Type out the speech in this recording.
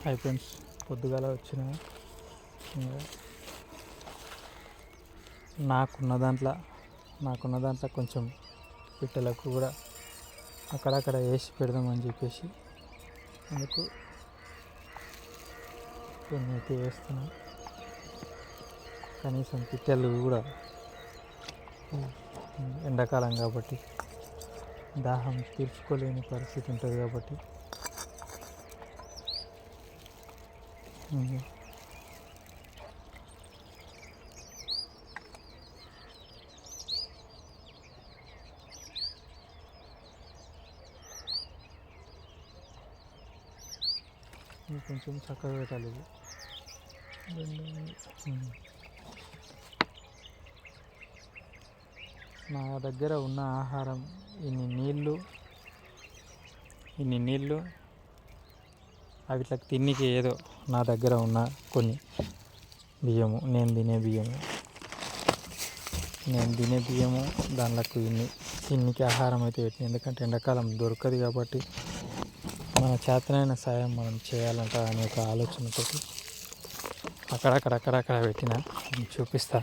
Hi friends, పొద్దుగాల వచ్చిన నాకున్న దాంట్లో కొంచెం పిట్టలకు కూడా అక్కడక్కడ వేసి పెడదామని చెప్పేసి అందుకు కొన్ని అయితే వేస్తున్నాం. కనీసం పిట్టలు కూడా ఎండాకాలం కాబట్టి దాహం తీర్చుకోలేని పరిస్థితి ఉంటుంది కాబట్టి కొంచెం చక్కగా పెట్టాలి ఇది. నా దగ్గర ఉన్న ఆహారం ఇన్ని నీళ్ళు అవిట్లకి తిన్నికి ఏదో నా దగ్గర ఉన్న కొన్ని బియ్యము నేను తినే బియ్యము దానిలకు తిన్నికి ఆహారం అయితే పెట్టింది. ఎందుకంటే ఎండాకాలం దొరకదు కాబట్టి మన చేతనైన సాయం మనం చేయాలంట అనే ఒక ఆలోచనతో అక్కడక్కడ పెట్టిన చూపిస్తా.